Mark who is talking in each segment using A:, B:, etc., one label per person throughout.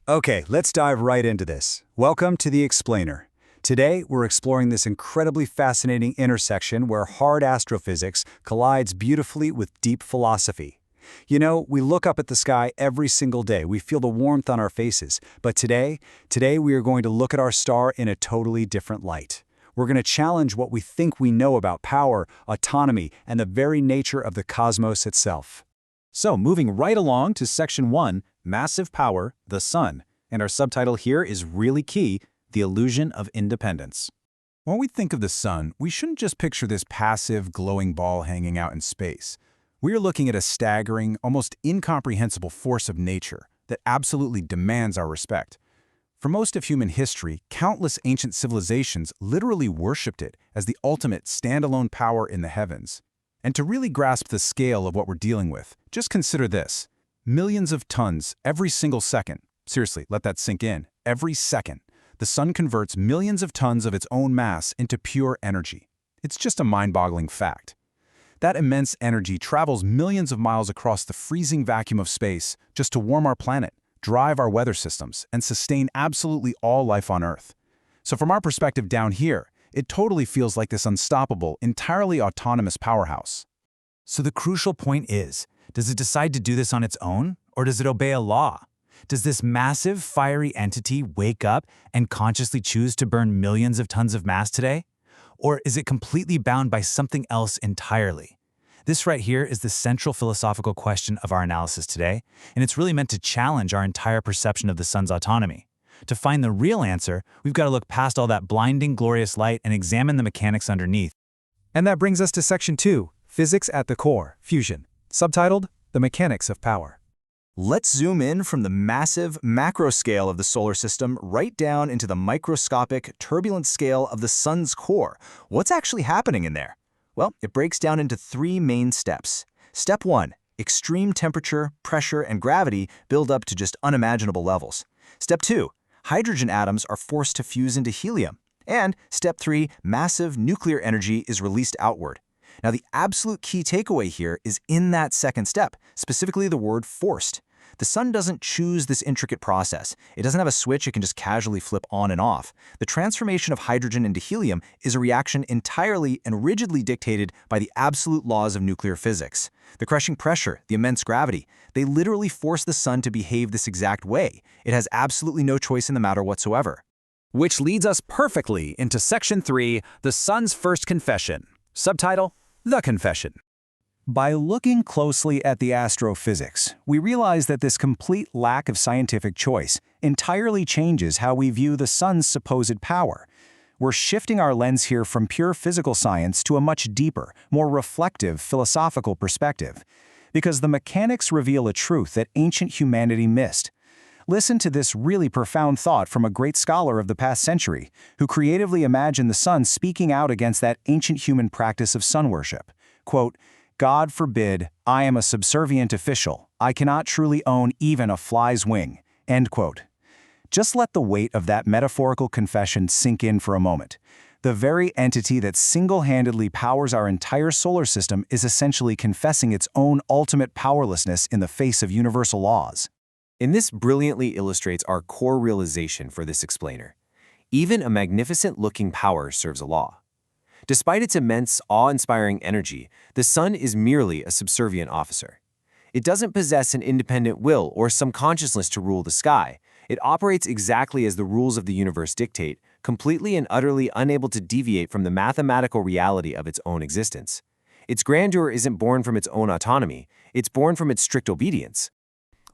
A: Okay, let's dive right into this. Welcome to The Explainer. Today, we're exploring this incredibly fascinating intersection where hard astrophysics collides beautifully with deep philosophy. You know, we look up at the sky every single day. We feel the warmth on our faces. But today we are going to look at our star in a totally different light. We're going to challenge what we think we know about power, autonomy, and the very nature of the cosmos itself.
B: So, moving right along to Section 1, Massive Power, the Sun. And our subtitle here is really key, The Illusion of Independence. When we think of the Sun, we shouldn't just picture this passive, glowing ball hanging out in space. We are looking at a staggering, almost incomprehensible force of nature that absolutely demands our respect. For most of human history, countless ancient civilizations literally worshipped it as the ultimate standalone power in the heavens. And to really grasp the scale of what we're dealing with, just consider this. Millions of tons every single second. Seriously, let that sink in. Every second. The Sun converts millions of tons of its own mass into pure energy. It's just a mind-boggling fact. That immense energy travels millions of miles across the freezing vacuum of space just to warm our planet, drive our weather systems, and sustain absolutely all life on Earth. So from our perspective down here, it totally feels like this unstoppable, entirely autonomous powerhouse.
C: So the crucial point is, does it decide to do this on its own, or does it obey a law? Does this massive, fiery entity wake up and consciously choose to burn millions of tons of mass today? Or is it completely bound by something else entirely? This right here is the central philosophical question of our analysis today, and it's really meant to challenge our entire perception of the Sun's autonomy. To find the real answer, we've got to look past all that blinding, glorious light and examine the mechanics underneath.
B: And that brings us to Section 2, Physics at the Core, Fusion, subtitled The Mechanics of Power.
D: Let's zoom in from the massive macro scale of the solar system right down into the microscopic, turbulent scale of the Sun's core. What's actually happening in there? Well, it breaks down into three main steps. Step 1, extreme temperature, pressure, and gravity build up to just unimaginable levels. Step 2, hydrogen atoms are forced to fuse into helium. And Step 3, massive nuclear energy is released outward. Now, the absolute key takeaway here is in that second step, specifically the word forced. The Sun doesn't choose this intricate process. It doesn't have a switch it can just casually flip on and off. The transformation of hydrogen into helium is a reaction entirely and rigidly dictated by the absolute laws of nuclear physics. The crushing pressure, the immense gravity, they literally force the Sun to behave this exact way. It has absolutely no choice in the matter whatsoever.
B: Which leads us perfectly into Section 3, The Sun's First Confession. Subtitle, The Confession.
A: By looking closely at the astrophysics, we realize that this complete lack of scientific choice entirely changes how we view the Sun's supposed power. We're shifting our lens here from pure physical science to a much deeper, more reflective philosophical perspective, because the mechanics reveal a truth that ancient humanity missed. Listen to this really profound thought from a great scholar of the past century, who creatively imagined the Sun speaking out against that ancient human practice of sun worship. Quote, "God forbid, I am a subservient official. I cannot truly own even a fly's wing." End quote. Just let the weight of that metaphorical confession sink in for a moment. The very entity that single-handedly powers our entire solar system is essentially confessing its own ultimate powerlessness in the face of universal laws.
E: And this brilliantly illustrates our core realization for this explainer. Even a magnificent-looking power serves a law. Despite its immense, awe-inspiring energy, the Sun is merely a subservient officer. It doesn't possess an independent will or some consciousness to rule the sky. It operates exactly as the rules of the universe dictate, completely and utterly unable to deviate from the mathematical reality of its own existence. Its grandeur isn't born from its own autonomy, it's born from its strict obedience.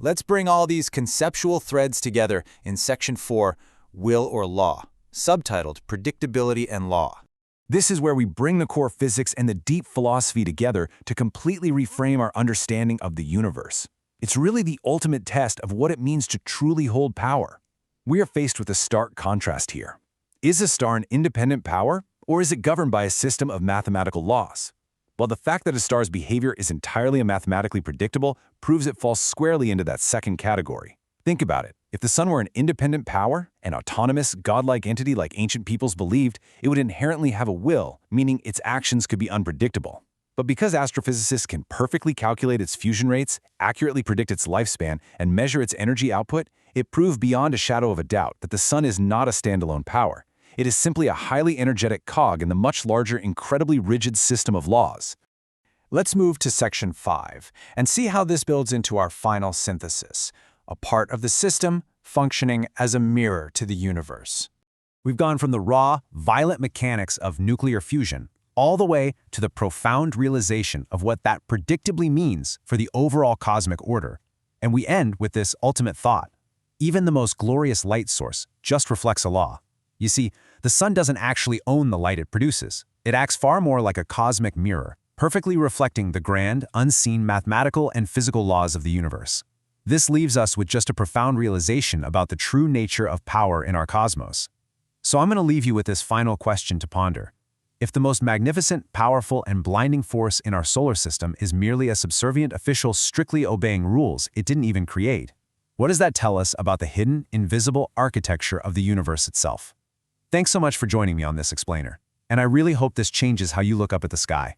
F: Let's bring all these conceptual threads together in Section 4, Will or Law, subtitled Predictability and Law.
B: This is where we bring the core physics and the deep philosophy together to completely reframe our understanding of the universe. It's really the ultimate test of what it means to truly hold power. We are faced with a stark contrast here. Is a star an independent power, or is it governed by a system of mathematical laws? Well, the fact that a star's behavior is entirely and mathematically predictable proves it falls squarely into that second category. Think about it. If the Sun were an independent power, an autonomous, godlike entity like ancient peoples believed, it would inherently have a will, meaning its actions could be unpredictable. But because astrophysicists can perfectly calculate its fusion rates, accurately predict its lifespan, and measure its energy output, it proved beyond a shadow of a doubt that the sun is not a standalone power. It is simply a highly energetic cog in the much larger, incredibly rigid system of laws.
F: Let's move to section 5 and see how this builds into our final synthesis, a part of the system functioning as a mirror to the universe.
B: We've gone from the raw, violent mechanics of nuclear fusion all the way to the profound realization of what that predictably means for the overall cosmic order. And we end with this ultimate thought. Even the most glorious light source just reflects a law. You see, the sun doesn't actually own the light it produces. It acts far more like a cosmic mirror, perfectly reflecting the grand, unseen mathematical and physical laws of the universe. This leaves us with just a profound realization about the true nature of power in our cosmos. So I'm going to leave you with this final question to ponder. If the most magnificent, powerful, and blinding force in our solar system is merely a subservient official strictly obeying rules it didn't even create, what does that tell us about the hidden, invisible architecture of the universe itself? Thanks so much for joining me on this explainer, and I really hope this changes how you look up at the sky.